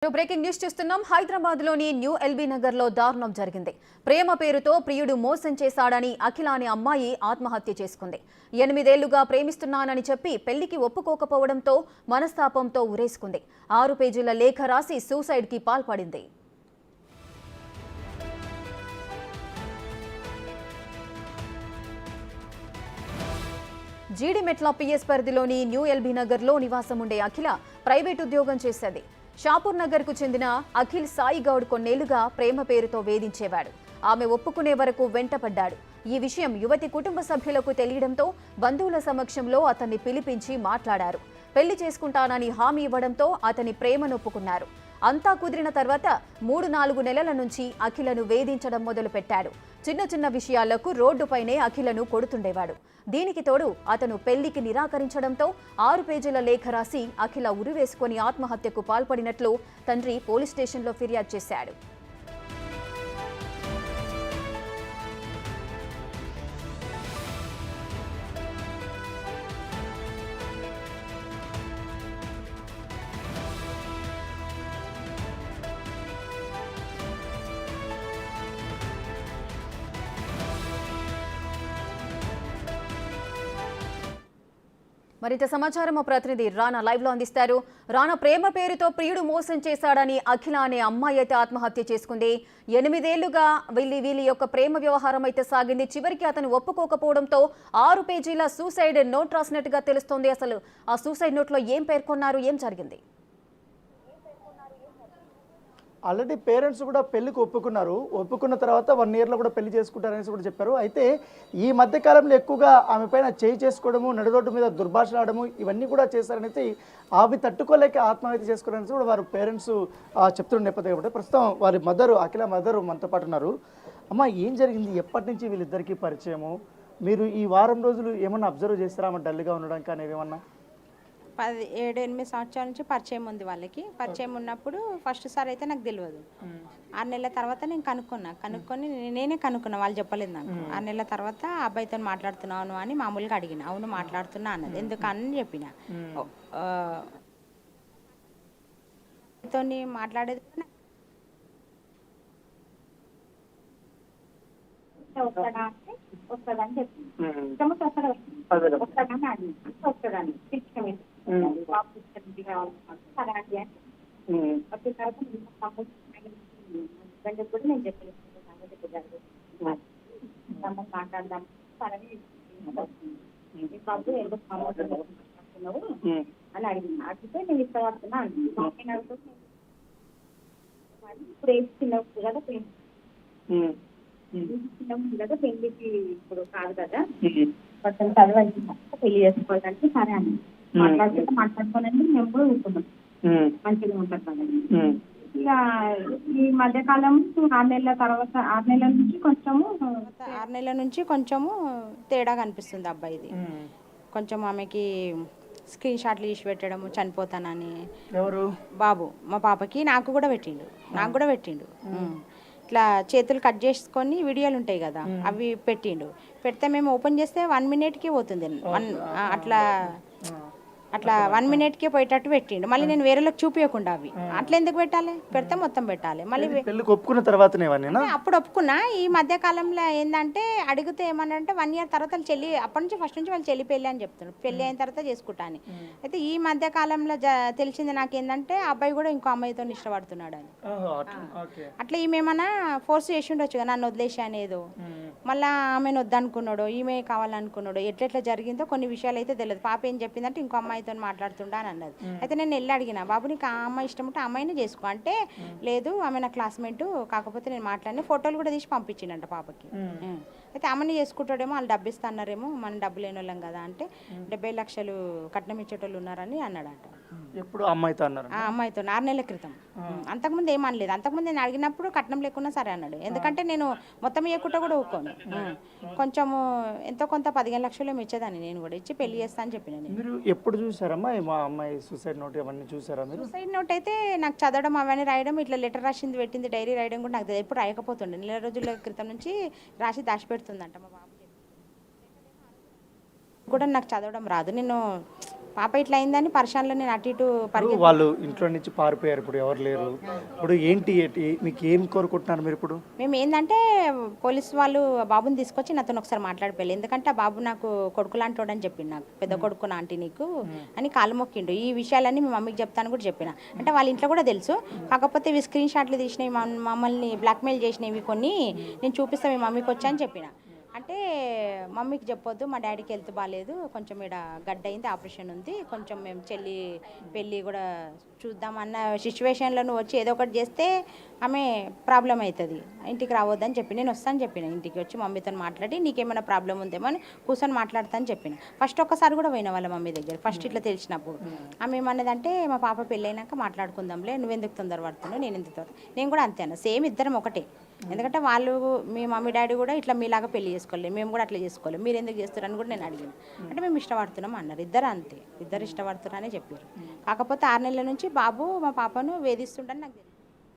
Breaking news చూస్తున్నాం. హైదరాబాద్ లోని new LB Nagar లో దారుణం జరిగింది. ప్రేమ పేరుతో ప్రియుడు మోసం చేశాడని అఖిల అనే అమ్మాయి ఆత్మహత్య చేసుకుంది. 8 ఏళ్లుగా ప్రేమిస్తున్నానని చెప్పి పెళ్లికి ఒప్పుకోకపోవడంతో మనస్తాపంతో ఉరేసుకుంది. 6 పేజీల లేఖ రాసి సూసైడ్ కి పాల్పడింది. జీడిమెట్ల పిఎస్ పరిధిలోని న్యూ ఎల్బీ నగర్ లో నివాసం ఉండే అఖిల ప్రైవేట్ ఉద్యోగం చేసేది. షాపూర్ నగర్ కు చెందిన అఖిల్ సాయి గౌడ్ కొన్నేళ్లుగా ప్రేమ పేరుతో వేధించేవాడు. ఆమె ఒప్పుకునే వరకు వెంటపడ్డాడు. ఈ విషయం యువతి కుటుంబ సభ్యులకు తెలియడంతో బంధువుల సమక్షంలో అతన్ని పిలిపించి మాట్లాడారు. పెళ్లి చేసుకుంటానని హామీ ఇవ్వడంతో అతని ప్రేమను ఒప్పుకున్నారు. అంతా కుదిరిన తర్వాత 3-4 నెలల నుంచి అఖిలను వేధించడం మొదలుపెట్టాడు. చిన్న చిన్న విషయాలకు రోడ్డుపైనే అఖిలను కొడుతుండేవాడు. దీనికి తోడు అతను పెళ్లికి నిరాకరించడంతో 6 పేజీల లేఖ రాసి అఖిల ఉరివేసుకుని ఆత్మహత్యకు పాల్పడినట్లు తండ్రి పోలీస్ స్టేషన్లో ఫిర్యాదు చేశాడు. మరింత సమాచారం మా ప్రతినిధి రానా లైవ్ లో అందిస్తారు. రానా, ప్రేమ పేరుతో ప్రియుడు మోసం చేశాడని అఖిల అనే అమ్మాయి అయితే ఆత్మహత్య చేసుకుంది. 8 ఏళ్లుగా వీళ్ళ యొక్క ప్రేమ వ్యవహారం అయితే సాగింది. చివరికి అతను ఒప్పుకోకపోవడంతో 6 పేజీల సూసైడ్ నోట్ రాసినట్టుగా తెలుస్తోంది. అసలు ఆ సూసైడ్ నోట్ లో ఏం పేర్కొన్నారు, ఏం జరిగింది? ఆల్రెడీ పేరెంట్స్ కూడా పెళ్లికి ఒప్పుకున్న తర్వాత 1 ఇయర్లో కూడా పెళ్లి చేసుకుంటారనేసి కూడా చెప్పారు. అయితే ఈ మధ్య కాలంలో ఎక్కువగా ఆమె పైన చేయి చేసుకోవడము, నడి రోడ్డు మీద దుర్భాషలాడము ఇవన్నీ కూడా చేశారనేసి అవి తట్టుకోలేక ఆత్మహత్య చేసుకోవాలనేసి కూడా వారు పేరెంట్స్ చెప్తున్న నేపథ్యం కాబట్టి ప్రస్తుతం వారి మదరు అఖిల మదరు మనతో పాటు ఉన్నారు. అమ్మ, ఏం జరిగింది? ఎప్పటి నుంచి వీళ్ళిద్దరికీ పరిచయము? మీరు ఈ వారం రోజులు ఏమన్నా అబ్జర్వ్ చేస్తారా ఆమె డల్గా ఉండడం కానీ ఏమన్నా? 7-8 సంవత్సరాల నుంచి పరిచయం ఉంది వాళ్ళకి. పరిచయం ఉన్నప్పుడు ఫస్ట్ సార్ అయితే నాకు తెలియదు. 6 నెలల తర్వాత నేను కనుక్కొని నేనే కనుక్కున్నా, వాళ్ళు చెప్పలేదు నాకు. 6 నెలల తర్వాత అబ్బాయితో మాట్లాడుతున్నాను అని మామూలుగా అడిగిన. అవును మాట్లాడుతున్నా అన్నది. ఎందుకని చెప్పిన. మాట్లాడేది వస్తుందని చెప్పింది. వస్తుందని కూడా నేను చెప్పాను మాట్లాడదాం బాబు ఎందుకు మాట్లాడుతున్నావు అని అడిగింది. అడిగితే నేను ఇష్టపడుతున్నా అండి. ఇప్పుడు ఏం చిన్నప్పుడు కదా చిన్నప్పుడు కదా పెళ్లికి ఇప్పుడు కాదు కదా, కొంచెం చదవాలి పెళ్లి చేసుకోవడానికి సరే అని మాట్లాడుకోనండి. మేము కూడా ఊరుకున్నాం, మంచిగా ఉంటాం కదండి. ఇక ఈ మధ్యకాలం 6 నెలల తర్వాత 6 నెలల నుంచి కొంచెము తేడా కనిపిస్తుంది అబ్బాయిది. కొంచెం ఆమెకి స్క్రీన్ షాట్లు తీసి పెట్టడము, చనిపోతానని. ఎవరు? బాబు మా పాపకి నాకు కూడా పెట్టిండు. ఇట్లా చేతులు కట్ చేసుకొని వీడియోలు ఉంటాయి కదా, అవి పెట్టిండు. పెడితే మేము ఓపెన్ చేస్తే 1 మినిట్కి పోతుంది. అట్లా 1 మినిట్కే పోయేటట్టు పెట్టిండు. మళ్ళీ నేను వేరేలోకి చూపించకుండా అవి అట్లా ఎందుకు పెట్టాలి? పెడితే మొత్తం పెట్టాలి. మళ్ళీ ఒప్పుకున్న తర్వాత అప్పుడు ఒప్పుకున్నా. ఈ మధ్య కాలంలో ఏంటంటే అడిగితే ఏమనంటే 1 ఇయర్ తర్వాత చెల్లి, అప్పటి నుంచి ఫస్ట్ నుంచి వాళ్ళు చెల్లి పెళ్ళి అని చెప్తున్నారు. పెళ్ళి అయిన తర్వాత చేసుకుంటా అని. అయితే ఈ మధ్య కాలంలో తెలిసింది నాకు ఏంటంటే అబ్బాయి కూడా ఇంకో అమ్మాయితో ఇష్టపడుతున్నాడు అని. అట్లా ఈమె ఏమన్నా ఫోర్స్ చేసి ఉండొచ్చు కదా, నన్ను వదిలేసి అనేదో. మళ్ళీ ఆమెను వద్దనుకున్నాడు, ఈమె కావాలనుకున్నాడు. ఎట్లెట్లా జరిగిందో కొన్ని విషయాలు అయితే తెలియదు. పాప ఏం చెప్పిందంటే ఇంకో అమ్మాయితో మాట్లాడుతుండా అని అన్నది. అయితే నేను వెళ్ళి అడిగిన, బాబు నీకు ఆ అమ్మాయి ఇష్టం ఉంటే ఆ అమ్మాయిని చేసుకో అంటే, లేదు ఆమె నా క్లాస్మేట్, కాకపోతే నేను మాట్లాడిన ఫోటోలు కూడా తీసి పంపించిండంట పాపకి. అయితే అమ్మని చేసుకుంటాడేమో, వాళ్ళు డబ్బు ఇస్తాన్నారేమో, మనం డబ్బు లేని వాళ్ళం కదా అంటే 70 లక్షలు కట్నం ఇచ్చేటోళ్ళు ఉన్నారని అన్నాడంట. ఎప్పుడు అమ్మాయితో అన్నారు? అమ్మాయితో 6 నెలల క్రితం. అంతకుముందు ఏమనలేదు. అంతకుముందు నేను అడిగినప్పుడు కట్నం లేకున్నా సరే అన్నాడు. ఎందుకంటే నేను మొత్తం ఇవ్వకుండా కూడా ఊకోను. కొంచెము ఎంతో కొంత 15 లక్షలు ఇచ్చేదాన్ని నేను కూడా, ఇచ్చి పెళ్లి చేస్తా అని చెప్పిన. మీరు ఎప్పుడు చూసారమ్మా మా అమ్మాయి సూసైడ్ నోట్ అవన్నీ చూసారా మీరు? సూసైడ్ నోట్ అయితే నాకు చదవడం అవన్నీ రాయడం, ఇట్లా లెటర్ రాసింది పెట్టింది, డైరీ రాయడం కూడా నాకు ఎప్పుడు రాయకపోతుండే. 4 రోజుల క్రితం నుంచి రాసి దాచిపెడుతుందంట మా బాబు కూడా. నాకు చదవడం రాదు. నేను పాప ఇట్లా అయిందని పరిశాలలో నేను అటు ఇటు ఇప్పుడు వాళ్ళు ఇంట్లో నుంచి పారిపోయారు, ఇప్పుడు ఎవరు లేరు. ఇప్పుడు ఏంటి మీకు ఏం కోరుకుంటున్నారు మీరు ఇప్పుడు? మేము ఏంటంటే పోలీసు వాళ్ళు బాబుని తీసుకొచ్చి నాతో ఒకసారి మాట్లాడిపోయాలి, ఎందుకంటే ఆ బాబు నాకు కొడుకు లాంటోడు అని చెప్పిండు, నాకు పెద్ద కొడుకు ఆంటీ నీకు అని కాలు మొక్కిండు. ఈ విషయాలన్నీ మీ మమ్మీకి చెప్తాను కూడా చెప్పిన. అంటే వాళ్ళ ఇంట్లో కూడా తెలుసు, కాకపోతే ఇవి స్క్రీన్ షాట్లు తీసినవి మమ్మల్ని బ్లాక్మెయిల్ చేసినవి కొన్ని నేను చూపిస్తాను మీ మమ్మీకి వచ్చా అని చెప్పిన. అంటే మమ్మీకి చెప్పొద్దు, మా డాడీకి హెల్త్ బాగాలేదు, కొంచెం ఇక్కడ గడ్డ అయింది, ఆపరేషన్ ఉంది, కొంచెం మేము చెల్లి పెళ్ళి కూడా చూద్దామన్న సిచ్యువేషన్లో నువ్వు వచ్చి ఏదో ఒకటి చేస్తే ఆమె ప్రాబ్లం అవుతుంది, ఇంటికి రావద్దని చెప్పి నేను వస్తాను చెప్పిన. ఇంటికి వచ్చి మమ్మీతో మాట్లాడి నీకేమైనా ప్రాబ్లం ఉందేమో అని కూర్చొని మాట్లాడతాను చెప్పిన. ఫస్ట్ ఒక్కసారి కూడా పోయిన వాళ్ళ మమ్మీ దగ్గర ఫస్ట్ ఇట్లా తెలిసినప్పుడు. ఆమె ఏమన్నదంటే మా పాప పెళ్ళైనాక మాట్లాడుకుందాంలే, నువ్వెందుకు తొందరపడుతున్నావు, నేను కూడా అంతే అన్న, సేమ్ ఇద్దరం ఒకటే. ఎందుకంటే వాళ్ళు మీ మమ్మీ డాడీ కూడా ఇట్లా మీలాగా పెళ్లి చేసుకోలేదు, మేము కూడా అట్లా చేసుకోలేదు, మీరు ఎందుకు చేస్తారని కూడా నేను అడిగాను. అంటే మేము ఇష్టపడుతున్నాం అన్నారు, ఇద్దరు అంతే, ఇద్దరు ఇష్టపడుతున్నారని చెప్పారు. కాకపోతే 6 నెలల నుంచి బాబు మా పాపను వేధిస్తుండని నాకు తెలియదు.